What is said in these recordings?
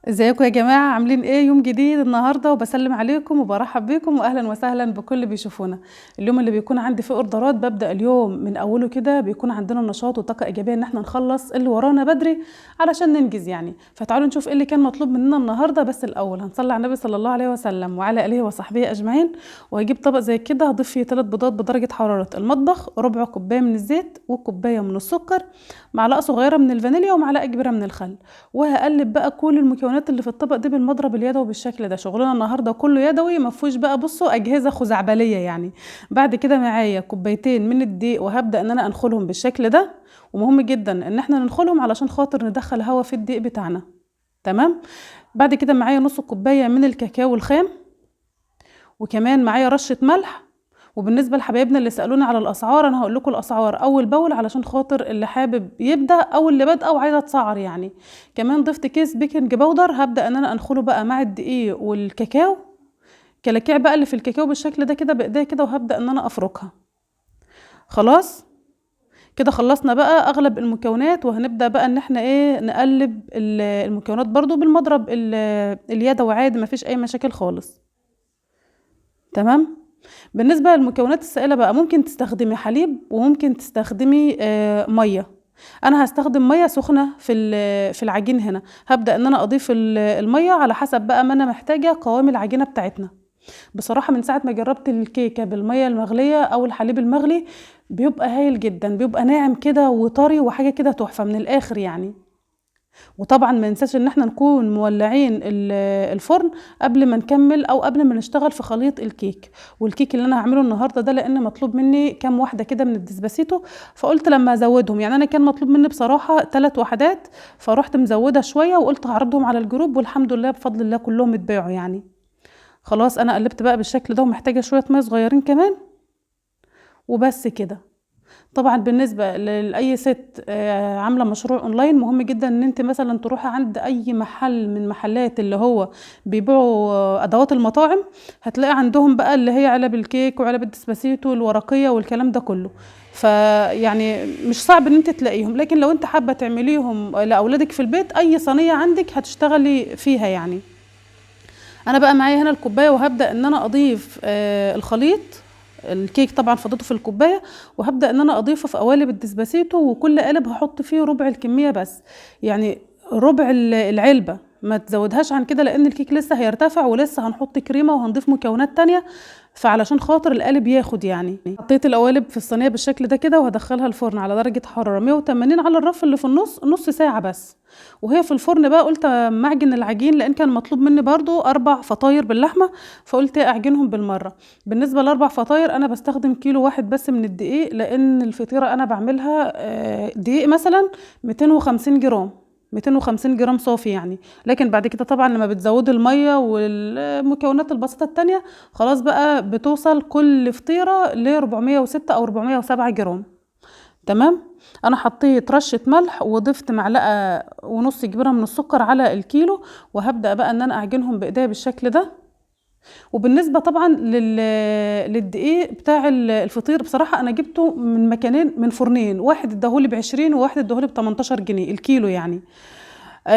ازيكم يا جماعة؟ عاملين ايه؟ يوم جديد النهاردة وبسلم عليكم وبرحب بيكم واهلا وسهلا بكل اللي بيشوفونا. اليوم اللي بيكون عندي فيه اوردرات ببدأ اليوم من اوله كده، بيكون عندنا نشاط وطاقة ايجابية ان احنا نخلص اللي ورانا بدري علشان ننجز يعني. فتعالوا نشوف ايه اللي كان مطلوب مننا النهاردة. بس الاول هنصلي على النبي صلى الله عليه وسلم وعلى اله وصحبه اجمعين. وهجيب طبق زي كده هضيف فيه 3 بيضات بدرجة حرارة المطبخ، ربع كوباية من الزيت وكوباية من السكر، معلقة صغيرة من الفانيليا ومعلقة كبيرة من الخل. وهقلب بقى كل المكونات اللي في الطبق دي بالمضرب اليدوي بالشكل ده. شغلنا النهارده كله يدوي، ما فيهوش بقى بصوا اجهزه خزعبليه يعني. بعد كده معايا كوبايتين من الدقيق وهبدا ان انا انخلهم بالشكل ده. ومهم جدا ان احنا ننخلهم علشان خاطر ندخل هواء في الدقيق بتاعنا. تمام. بعد كده معايا نص كوبايه من الكاكاو الخام، وكمان معايا رشه ملح. وبالنسبه لحبايبنا اللي سالوني على الاسعار، انا هقول لكم الاسعار اول باول علشان خاطر اللي حابب يبدا او اللي بادئه وعايزه تسعر يعني. كمان ضفت كيس بيكنج باودر، هبدا ان انا انخله بقى مع الدقيق والكاكاو. كلاكيع بقى اللي في الكاكاو بالشكل ده كده بايديا كده، وهبدا ان انا افركها. خلاص كده خلصنا بقى اغلب المكونات، وهنبدا بقى ان احنا ايه نقلب المكونات برضو بالمضرب اليدوي عادي، مفيش اي مشاكل خالص. تمام. بالنسبة للمكونات السائلة بقى، ممكن تستخدمي حليب وممكن تستخدمي مية. انا هستخدم مية سخنة في العجين هنا. هبدأ ان انا اضيف المية على حسب بقى ما انا محتاجة قوام العجينة بتاعتنا. بصراحة من ساعة ما جربت الكيكة بالمية المغلية او الحليب المغلي بيبقى هايل جدا، بيبقى ناعم كده وطري وحاجة كده تحفة من الاخر يعني. وطبعا ما ننساش ان احنا نكون مولعين الفرن قبل ما نكمل او قبل ما نشتغل في خليط الكيك. والكيك اللي انا هعمله النهارده ده لان مطلوب مني كام واحده كده من الدسباسيتو، فقلت لما ازودهم يعني. انا كان مطلوب مني بصراحه 3 وحدات، فروحت مزوده شويه وقلت هعرضهم على الجروب، والحمد لله بفضل الله كلهم اتباعوا يعني. خلاص انا قلبت بقى بالشكل ده، ومحتاجه شويه ميه صغيرين كمان وبس كده. طبعا بالنسبه لاي ست عامله مشروع اونلاين، مهم جدا ان انت مثلا تروحي عند اي محل من محلات اللي هو بيبيعوا ادوات المطاعم. هتلاقي عندهم بقى اللي هي علب الكيك وعلب الدسباسيتو والورقيه والكلام ده كله. فيعني مش صعب ان انت تلاقيهم، لكن لو انت حابه تعمليهم لاولادك في البيت، اي صينيه عندك هتشتغلي فيها يعني. انا بقى معايا هنا الكوبايه، وهبدا ان انا اضيف الخليط الكيك. طبعا فضيته في الكوبايه، وهبدا ان انا اضيفه في قوالب الدسباسيتو، وكل قالب هحط فيه ربع الكميه بس يعني، ربع العلبه. ما تزودهاش عن كده لان الكيك لسه هيرتفع ولسه هنحط كريمه وهنضيف مكونات تانية، فعلشان خاطر القالب ياخد يعني. حطيت القوالب في الصينيه بالشكل ده كده، وهدخلها الفرن على درجه حراره 180 على الرف اللي في النص نص ساعه بس. وهي في الفرن بقى قلت معجن العجين، لان كان مطلوب مني برضو 4 فطاير باللحمه، فقلت اعجنهم بالمره. بالنسبه ل4 فطاير انا بستخدم كيلو واحد بس من الدقيق، لان الفطيره انا بعملها دقيق مثلا 250 جرام، 250 جرام صافي يعني. لكن بعد كده طبعا لما بتزودي الميه والمكونات البسيطه التانية، خلاص بقى بتوصل كل فطيره ل 406 او 407 جرام. تمام. انا حطيت رشه ملح وضفت معلقه ونص كبيره من السكر على الكيلو، وهبدا بقى ان انا اعجنهم بايديا بالشكل ده. وبالنسبه طبعا للدقيق بتاع الفطير، بصراحه انا جبته من مكانين، من فرنين، واحد اداهولي ب20 وواحد اداهولي ب18 جنيه الكيلو يعني.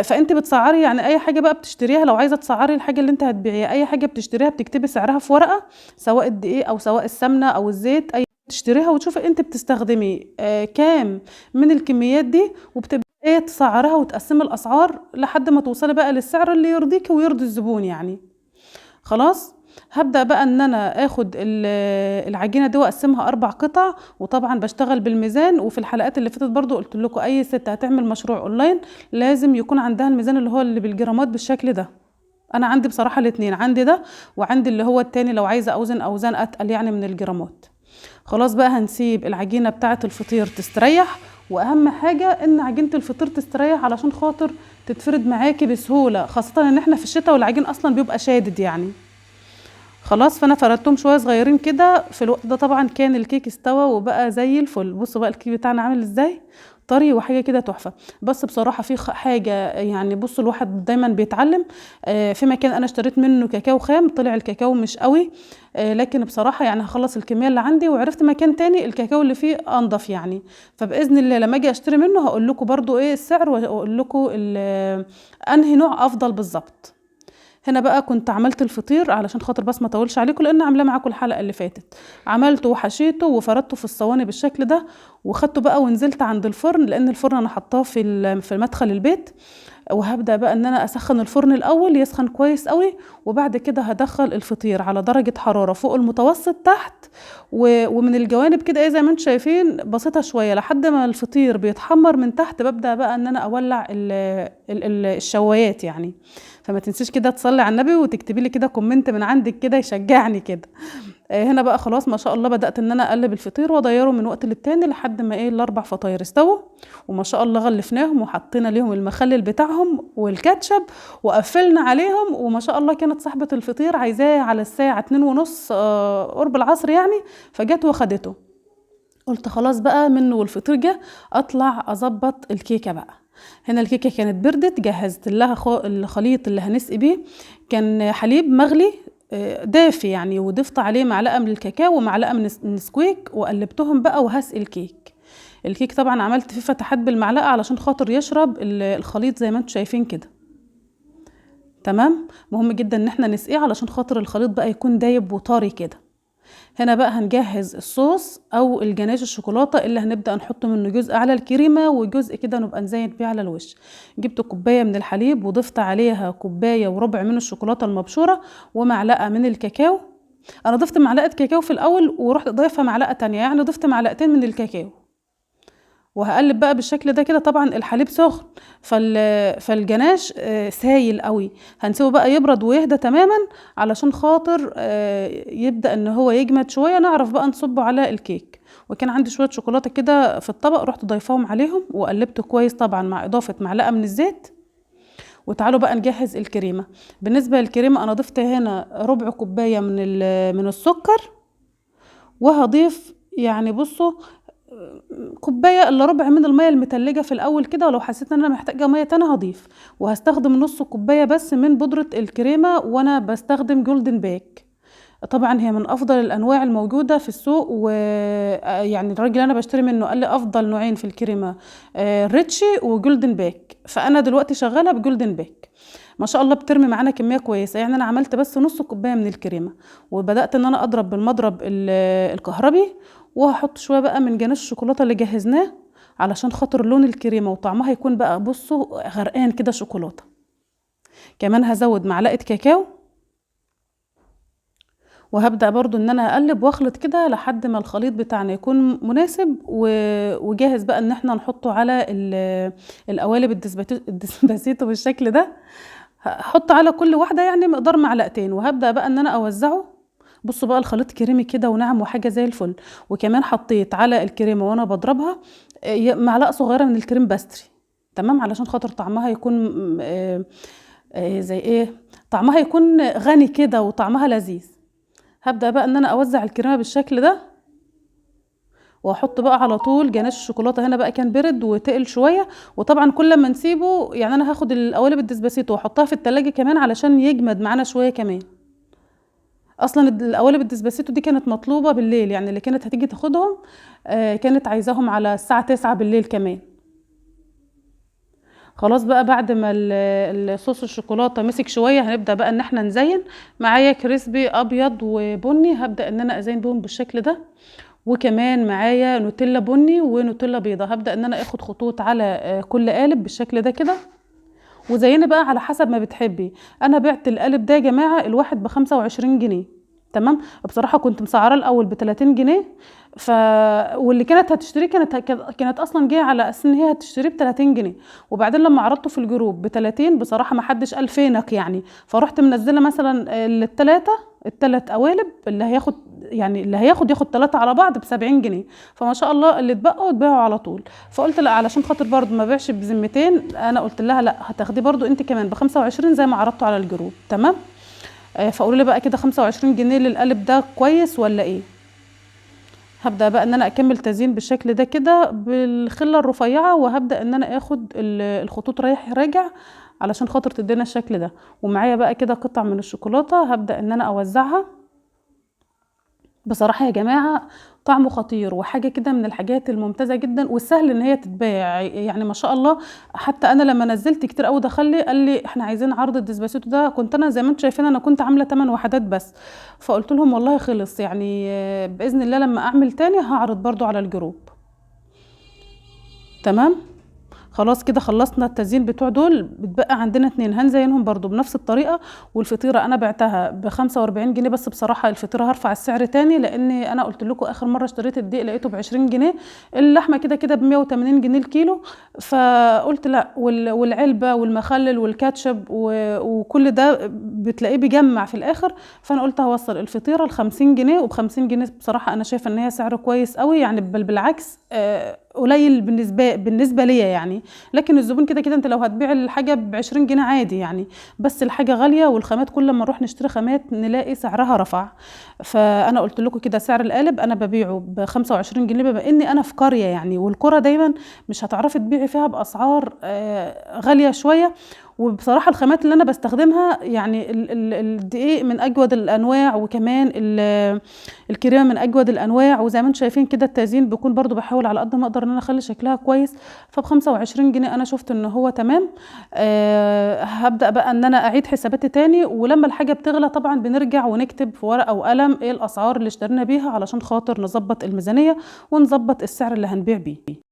فانت بتسعري يعني اي حاجه بقى بتشتريها، لو عايزه تسعري الحاجه اللي انت هتبيعيها، اي حاجه بتشتريها بتكتبي سعرها في ورقه، سواء الدقيق او سواء السمنه او الزيت، اي تشتريها وتشوفي انت بتستخدمي كام من الكميات دي، وبتبداي ايه تسعرها وتقسمي الاسعار لحد ما توصلي بقى للسعر اللي يرضيكي ويرضي الزبون يعني. خلاص. هبدأ بقى ان انا اخد العجينة دي واقسمها 4 قطع، وطبعا بشتغل بالميزان. وفي الحلقات اللي فاتت برضو قلت لكم اي ست هتعمل مشروع اونلاين لازم يكون عندها الميزان اللي هو اللي بالجرامات بالشكل ده. انا عندي بصراحة الاتنين، عندي ده وعندي اللي هو التاني لو عايزة اوزن اوزان اتقل يعني من الجرامات. خلاص بقى هنسيب العجينة بتاعة الفطير تستريح. واهم حاجة ان عجينة الفطير تستريح علشان خاطر تتفرد معاكي بسهولة، خاصة ان احنا في الشتاء والعجين اصلا بيبقى شادد يعني. خلاص فانا فردتهم شويه صغيرين كده. في الوقت ده طبعا كان الكيك استوى وبقى زي الفل. بصوا بقى الكيك بتاعنا عامل ازاي، طري وحاجه كده تحفه. بس بصراحه في حاجه يعني، بصوا الواحد دايما بيتعلم. في مكان انا اشتريت منه كاكاو خام، طلع الكاكاو مش قوي. لكن بصراحه يعني هخلص الكميه اللي عندي، وعرفت مكان تاني الكاكاو اللي فيه انضف يعني. فباذن الله لما اجي اشتري منه هقول لكم برضو ايه السعر، واقول لكم انهي نوع افضل بالظبط. هنا بقى كنت عملت الفطير علشان خاطر بس ما اطولش عليكم، لان عاملاه معاكم الحلقه اللي فاتت. عملته وحشيته وفردته في الصواني بالشكل ده، وخدته بقى ونزلت عند الفرن، لان الفرن انا حطاه في مدخل البيت. وهبدا بقى ان انا اسخن الفرن الاول يسخن كويس قوي، وبعد كده هدخل الفطير على درجه حراره فوق المتوسط تحت، ومن الجوانب كده ايه زي ما انتم شايفين بسيطه شويه، لحد ما الفطير بيتحمر من تحت ببدا بقى ان انا اولع الشوايات يعني. فما تنسيش كده تصلي على النبي وتكتبي لي كده كومنت من عندك كده يشجعني كده. هنا بقى خلاص ما شاء الله بدأت ان انا اقلب الفطير واضيره من وقت للتاني لحد ما ايه الاربع فطاير استووا. وما شاء الله غلفناهم وحطينا ليهم المخلل بتاعهم والكاتشب وقفلنا عليهم. وما شاء الله كانت صاحبة الفطير عايزاه على الساعة 2:30 قرب العصر يعني، فجت واخدته. قلت خلاص بقى منه والفطير جه اطلع اظبط الكيكة بقى. هنا الكيكة كانت بردت، جهزت لها الخليط اللي هنسقي بيه. كان حليب مغلي دافي يعني، وضفت عليه معلقة من الكاكاو ومعلقة من النسكويك، وقلبتهم بقى وهسقي الكيك. الكيك طبعا عملت فيه فتحات بالمعلقة علشان خاطر يشرب الخليط زي ما انتم شايفين كده. تمام. مهم جدا ان احنا نسقيه علشان خاطر الخليط بقى يكون دايب وطري كده. هنا بقى هنجهز الصوص او الجناش الشوكولاته اللي هنبدا نحط منه جزء على الكريمه وجزء كده نبقى نزين بيه على الوش. جبت كوبايه من الحليب وضفت عليها كوبايه وربع من الشوكولاته المبشوره ومعلقه من الكاكاو. انا ضفت معلقه كاكاو في الاول ورحت ضايفه معلقه تانية، يعني ضفت معلقتين من الكاكاو. وهقلب بقى بالشكل ده كده. طبعا الحليب سخن فالجناش سايل قوي، هنسيبه بقى يبرد ويهدى تماما علشان خاطر يبدأ ان هو يجمد شوية، نعرف بقى نصبه على الكيك. وكان عندي شوية شوكولاتة كده في الطبق، رحت ضايفاهم عليهم وقلبته كويس طبعا مع اضافة معلقة من الزيت. وتعالوا بقى نجهز الكريمة. بالنسبة للكريمة انا ضفت هنا ربع كوباية من السكر، وهضيف يعني بصوا كوبايه الا ربع من الميه المتلجه في الاول كده، ولو حسيت ان انا محتاجه ميه تانية هضيف. وهستخدم نص كوبايه بس من بودره الكريمه، وانا بستخدم جولدن باك. طبعا هي من افضل الانواع الموجوده في السوق، ويعني الراجل اللي انا بشتري منه قال لي افضل نوعين في الكريمه ريتشي وجولدن باك، فانا دلوقتي شغاله بجولدن باك. ما شاء الله بترمي معانا كميه كويسه، يعني انا عملت بس نص كوبايه من الكريمه، وبدات ان انا اضرب بالمضرب الكهربي. وهحط شويه بقى من جناش الشوكولاته اللي جهزناه علشان خاطر لون الكريمه وطعمها يكون بقى بصوا غرقان كده شوكولاته. كمان هزود معلقه كاكاو، وهبدأ برضو ان انا اقلب واخلط كده لحد ما الخليط بتاعنا يكون مناسب وجاهز بقى ان احنا نحطه على القوالب الدسباسيتو بالشكل ده. هحط على كل واحدة يعني مقدار معلقتين، وهبدأ بقى ان انا اوزعه. بصوا بقى الخليط كريمي كده وناعم وحاجة زي الفل. وكمان حطيت على الكريمة وانا بضربها معلقة صغيرة من الكريم باستري، تمام، علشان خاطر طعمها يكون زي ايه، طعمها يكون غني كده وطعمها لذيذ. هبدأ بقى ان انا اوزع الكريمه بالشكل ده، واحط بقى على طول جناش الشوكولاته. هنا بقى كان برد وتقل شويه، وطبعا كل ما نسيبه يعني انا هاخد القوالب الدسباسيتو واحطها في التلاجة كمان علشان يجمد معانا شويه كمان. اصلا القوالب الدسباسيتو دي كانت مطلوبه بالليل، يعني اللي كانت هتيجي تاخدهم كانت عايزاهم على الساعه 9 بالليل كمان. خلاص بقى بعد ما الصوص الشوكولاته مسك شويه هنبدا بقى ان احنا نزين. معايا كريسبي ابيض وبني، هبدا ان انا ازين بهم بالشكل ده. وكمان معايا نوتيلا بني ونوتيلا بيضه، هبدا ان انا اخد خطوط على كل قالب بالشكل ده كده. وزيني بقى على حسب ما بتحبي. انا بعت القالب ده يا جماعه الواحد ب25 جنيه، تمام. بصراحه كنت مسعره الاول ب30 جنيه، واللي كانت هتشتريه كانت اصلا جايه على اساس ان هي هتشتريه ب30 جنيه. وبعدين لما عرضته في الجروب ب30 بصراحه ما حدش قال فينك يعني، فرحت منزله مثلا الثلاث قوالب اللي هياخد ياخد 3 على بعض ب70 جنيه. فما شاء الله اللي اتبقوا اتباعوا على طول. فقلت لا، علشان خاطر برضو ما بيعش بذمتين، انا قلت لها لا هتاخدي برضو انت كمان ب25 زي ما عرضته على الجروب، تمام. فقولوا لي بقى كده 25 جنيه للقالب ده كويس ولا ايه؟ هبدأ بقى ان انا اكمل تزيين بالشكل ده كده بالخلة الرفيعة، وهبدأ ان انا اخد الخطوط رايح راجع علشان خاطر تدينا الشكل ده. ومعايا بقى كده قطع من الشوكولاتة هبدأ ان انا اوزعها. بصراحة يا جماعة طعمه خطير، وحاجة كده من الحاجات الممتازة جدا والسهل ان هي تتباع، يعني ما شاء الله. حتى انا لما نزلت كتير قوي دخل لي قال لي احنا عايزين عرض الديسباسيتو ده، كنت انا زي ما انتم شايفين انا كنت عاملة 8 وحدات بس. فقلت لهم والله خلص يعني، بإذن الله لما اعمل تاني هعرض برضو على الجروب. تمام. خلاص كده خلصنا التزيين بتوع دول، بتبقى عندنا 2 هنزينهم برضو بنفس الطريقة. والفطيرة انا بعتها ب45 جنيه، بس بصراحة الفطيرة هرفع السعر تاني، لان انا قلت لكم اخر مرة اشتريت الدقيق لقيته ب20 جنيه. اللحمة كده كده ب180 جنيه الكيلو. فقلت لا، والعلبة والمخلل والكاتشب وكل ده بتلاقيه بيجمع في الاخر. فانا قلت هوصل الفطيرة ل50 جنيه، وب50 جنيه بصراحة انا شايفة ان هي سعر كويس قوي يعني، بل بالعكس قليل بالنسبه ليا يعني. لكن الزبون كده كده انت لو هتبيع الحاجه ب20 جنيه عادي يعني، بس الحاجه غاليه، والخامات كل ما نروح نشتري خامات نلاقي سعرها رفع. فانا قلت لكم كده سعر القالب انا ببيعه ب25 جنيه، بما اني انا في قريه يعني، والقرى دايما مش هتعرفي تبيعي فيها باسعار غاليه شويه. وبصراحة الخامات اللي أنا بستخدمها يعني الدقيق من أجود الأنواع، وكمان الكريمة من أجود الأنواع. وزي ما انتم شايفين كده التزيين بيكون برضو بحاول على قد ما أقدر إن أنا أخلي شكلها كويس. فب25 جنيه أنا شفت إن هو تمام. هبدأ بقى إن أنا أعيد حساباتي تاني، ولما الحاجة بتغلى طبعا بنرجع ونكتب في ورقة وقلم إيه الأسعار اللي اشترينا بيها علشان خاطر نظبط الميزانية ونظبط السعر اللي هنبيع بيه.